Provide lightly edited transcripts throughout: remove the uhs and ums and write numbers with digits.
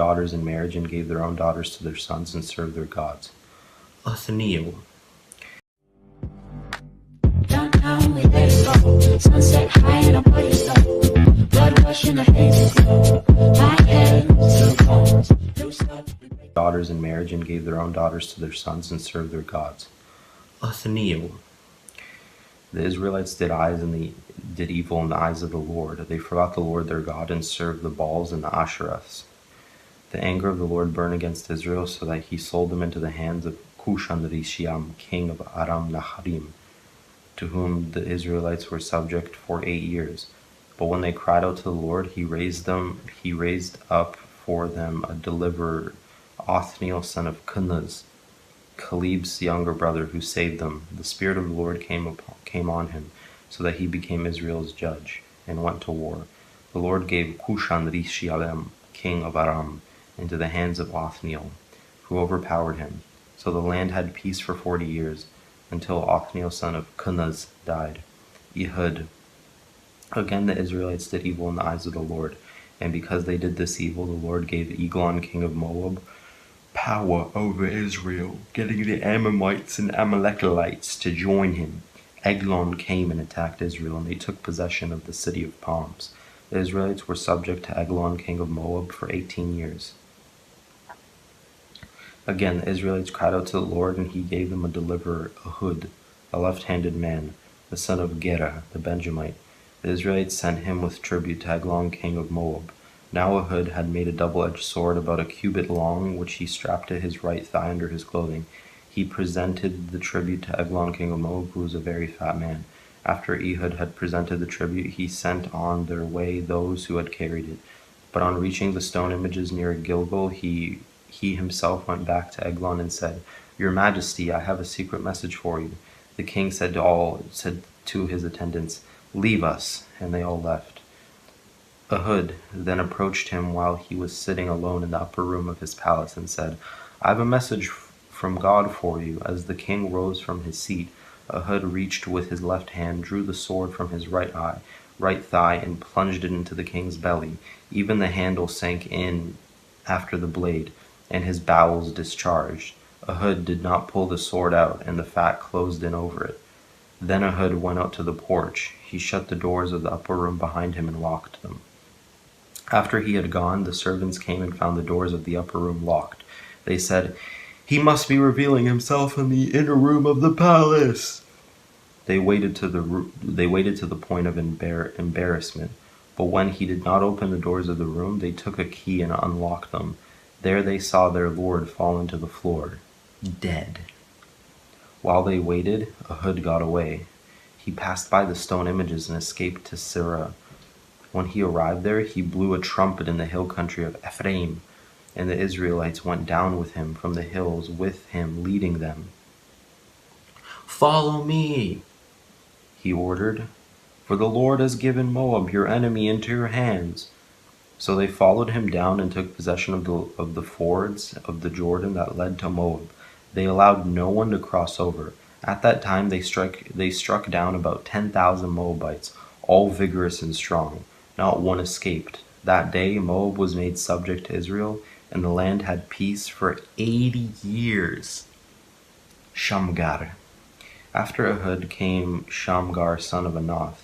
daughters in marriage and gave their own daughters to their sons and served their gods. Othniel. Downtown we let it go. Sunset high and I'm ready to go. Blood rush in the hazy glow. My head to the bones. Daughters in marriage and gave their own daughters to their sons and served their gods. Othniel. The Israelites did evil in the eyes of the Lord. They forgot the Lord their God and served the Baals and the Asherahs. The anger of the Lord burned against Israel, so that he sold them into the hands of Cushan-Rishathaim, king of Aram Naharaim, to whom the Israelites were subject for 8 years. But when they cried out to the Lord, he raised up for them a deliverer, Othniel son of Kenaz, Caleb's younger brother, who saved them. The Spirit of the Lord came on him, so that he became Israel's judge, and went to war. The Lord gave Cushan-Rishathaim, king of Aram, into the hands of Othniel, who overpowered him. So the land had peace for 40 years, until Othniel son of Kenaz died. Ehud. Again the Israelites did evil in the eyes of the Lord, and because they did this evil, the Lord gave Eglon king of Moab power over Israel, getting the Ammonites and Amalekites to join him. Eglon came and attacked Israel, and they took possession of the city of palms. The Israelites were subject to Eglon king of Moab for 18 years. Again the Israelites cried out to the Lord, and he gave them a deliverer, Ehud, a left-handed man, the son of Gera, the Benjamite. The Israelites sent him with tribute to Eglon king of Moab. Now Ehud had made a double-edged sword about a cubit long, which he strapped to his right thigh under his clothing. He presented the tribute to Eglon king of Moab, who was a very fat man. After Ehud had presented the tribute, he sent on their way those who had carried it. But on reaching the stone images near Gilgal, he himself went back to Eglon and said, "Your Majesty, I have a secret message for you." The king said to his attendants, "Leave us," and they all left. Ehud then approached him while he was sitting alone in the upper room of his palace and said, "I have a message from God for you." As the king rose from his seat, Ehud reached with his left hand, drew the sword from his right thigh, and plunged it into the king's belly. Even the handle sank in after the blade, and his bowels discharged. Ehud did not pull the sword out, and the fat closed in over it. Then Ehud went out to the porch. He shut the doors of the upper room behind him and locked them. After he had gone, the servants came and found the doors of the upper room locked. They said, "He must be revealing himself in the inner room of the palace." They waited to the point of embarrassment, but when he did not open the doors of the room, they took a key and unlocked them. There they saw their lord fallen to the floor, dead. While they waited, Ehud got away. He passed by the stone images and escaped to Sirah. When he arrived there, he blew a trumpet in the hill country of Ephraim, and the Israelites went down with him from the hills, with him leading them. "Follow me," he ordered, "for the Lord has given Moab, your enemy, into your hands." So they followed him down and took possession of the fords of the Jordan that led to Moab. They allowed no one to cross over. At that time they struck down about 10,000 Moabites, all vigorous and strong. Not one escaped. That day Moab was made subject to Israel, and the land had peace for 80 years. Shamgar. After Ehud came Shamgar son of Anath,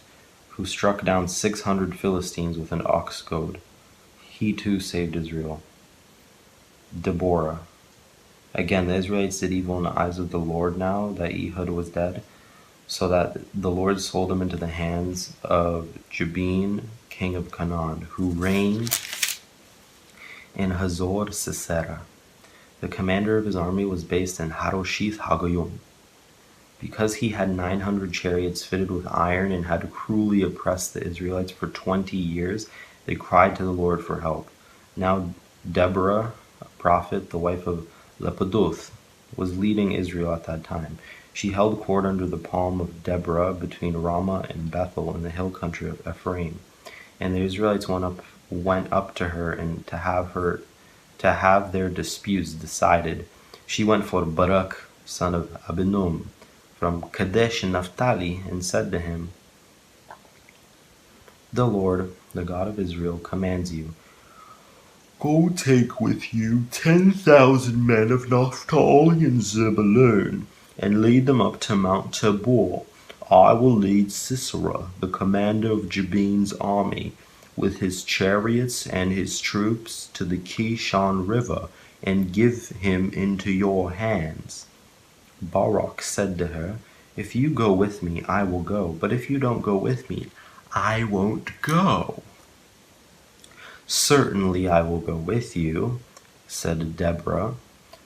who struck down 600 Philistines with an ox goad. He too saved Israel. Deborah. Again, the Israelites did evil in the eyes of the Lord now that Ehud was dead, so that the Lord sold him into the hands of Jabin, king of Canaan, who reigned in Hazor Sisera. The commander of his army was based in Harosheth Hagoyim. Because he had 900 chariots fitted with iron and had cruelly oppressed the Israelites for 20 years, they cried to the Lord for help. Now Deborah, a prophet, the wife of Lepidoth, was leading Israel at that time. She held court under the palm of Deborah between Ramah and Bethel in the hill country of Ephraim. And the Israelites went up to her and to have their disputes decided. She went for Barak, son of Abinum, from Kadesh in Naphtali, and said to him, "The Lord, the God of Israel, commands you, Go take with you 10,000 men of Naphtali and Zebulun, and lead them up to Mount Tabor. I will lead Sisera, the commander of Jabin's army, with his chariots and his troops to the Kishon River, and give him into your hands. Barak said to her, If you go with me, I will go, but if you don't go with me, I won't go. Certainly I will go with you, said Deborah,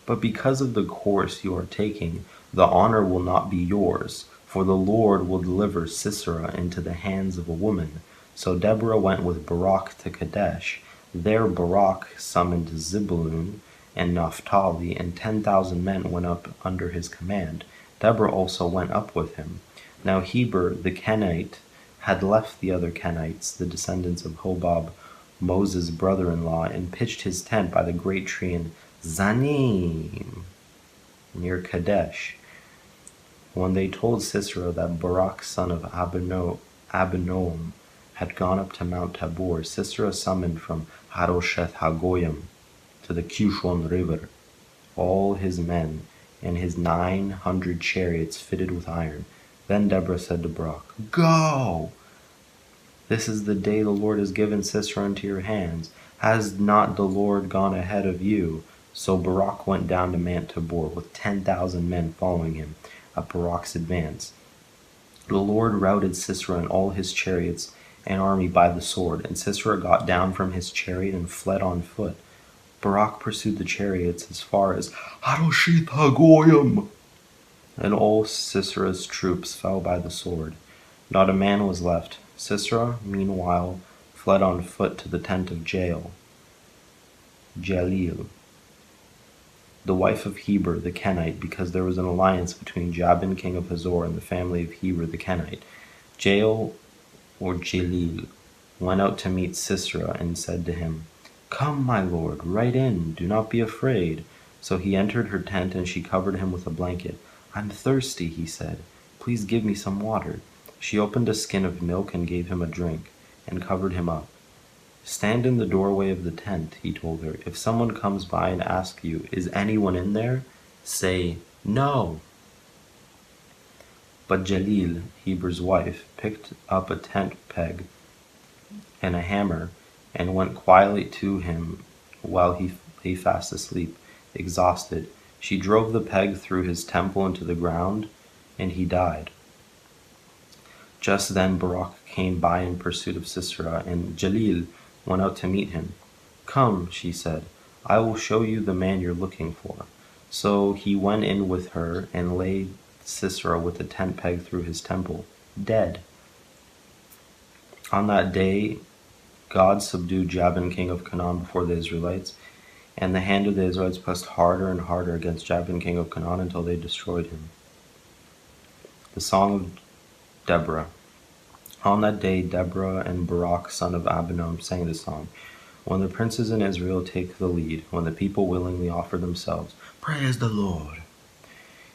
but because of the course you are taking, the honor will not be yours, for the Lord will deliver Sisera into the hands of a woman. So Deborah went with Barak to Kadesh. There Barak summoned Zebulun and Naphtali, and 10,000 men went up under his command. Deborah also went up with him. Now Heber the Kenite had left the other Kenites, the descendants of Hobab, Moses' brother-in-law, and pitched his tent by the great tree in Zanim, near Kadesh. When they told Sisera that Barak son of Abinoam had gone up to Mount Tabor, Sisera summoned from Harosheth Hagoyim to the Kishon River all his men and his 900 chariots fitted with iron. Then Deborah said to Barak, Go! This is the day the Lord has given Sisera into your hands. Has not the Lord gone ahead of you? So Barak went down to Mount Tabor with 10,000 men following him at Barak's advance. The Lord routed Sisera and all his chariots and army by the sword, and Sisera got down from his chariot and fled on foot. Barak pursued the chariots as far as Harosheth Hagoyim, and all Sisera's troops fell by the sword. Not a man was left. Sisera, meanwhile, fled on foot to the tent of Jalil, the wife of Heber the Kenite, because there was an alliance between Jabin king of Hazor and the family of Heber the Kenite. Jael, or Jalil, went out to meet Sisera and said to him, Come, my lord, right in, do not be afraid. So he entered her tent, and she covered him with a blanket. I'm thirsty, he said. Please give me some water. She opened a skin of milk and gave him a drink, and covered him up. Stand in the doorway of the tent, he told her. If someone comes by and asks you, Is anyone in there? Say, No. But Jalil, Heber's wife, picked up a tent peg and a hammer, and went quietly to him while he lay fast asleep, exhausted. She drove the peg through his temple into the ground, and he died. Just then Barak came by in pursuit of Sisera, and Jalil went out to meet him. Come, she said, I will show you the man you're looking for. So he went in with her and laid Sisera with a tent peg through his temple, dead. On that day God subdued Jabin king of Canaan before the Israelites, and the hand of the Israelites pressed harder and harder against Jabin king of Canaan until they destroyed him. The Song of Deborah. On that day Deborah and Barak son of Abinoam sang this song. When the princes in Israel take the lead, when the people willingly offer themselves, praise the Lord.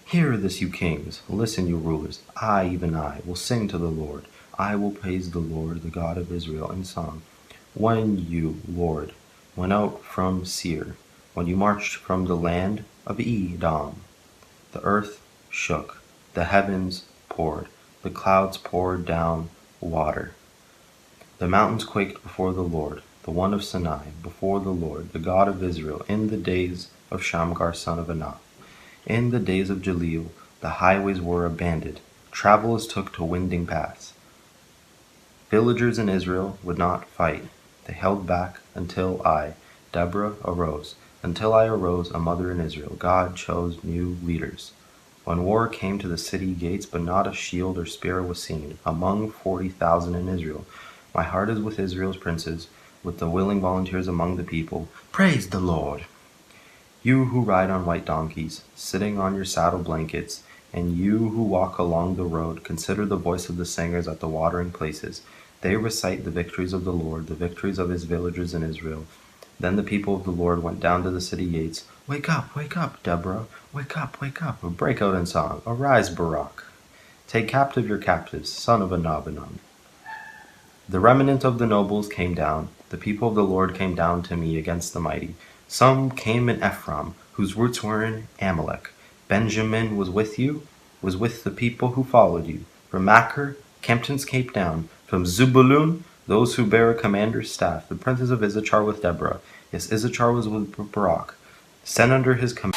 Hear this, you kings. Listen, you rulers. I, even I, will sing to the Lord. I will praise the Lord, the God of Israel, in song. When you, Lord, went out from Seir, when you marched from the land of Edom, the earth shook, the heavens poured, the clouds poured down water. The mountains quaked before the Lord, the one of Sinai, before the Lord, the God of Israel, in the days of Shamgar son of Anath. In the days of Jalil, the highways were abandoned, travelers took to winding paths. Villagers in Israel would not fight. They held back until I, Deborah, arose. Until I arose, a mother in Israel. God chose new leaders. When war came to the city gates, but not a shield or spear was seen, among 40,000 in Israel. My heart is with Israel's princes, with the willing volunteers among the people. Praise the Lord! You who ride on white donkeys, sitting on your saddle blankets, and you who walk along the road, consider the voice of the singers at the watering places. They recite the victories of the Lord, the victories of his villagers in Israel. Then the people of the Lord went down to the city gates. Wake up, Deborah! Wake up, break out in song. Arise, Barak! Take captive your captives, son of Anabanon. The remnant of the nobles came down. The people of the Lord came down to me against the mighty. Some came in Ephraim, whose roots were in Amalek. Benjamin was with you, was with the people who followed you. From Machir, captains came down. From Zebulun, those who bear a commander's staff. The princes of Issachar with Deborah. Yes, Issachar was with Barak. Sent under his command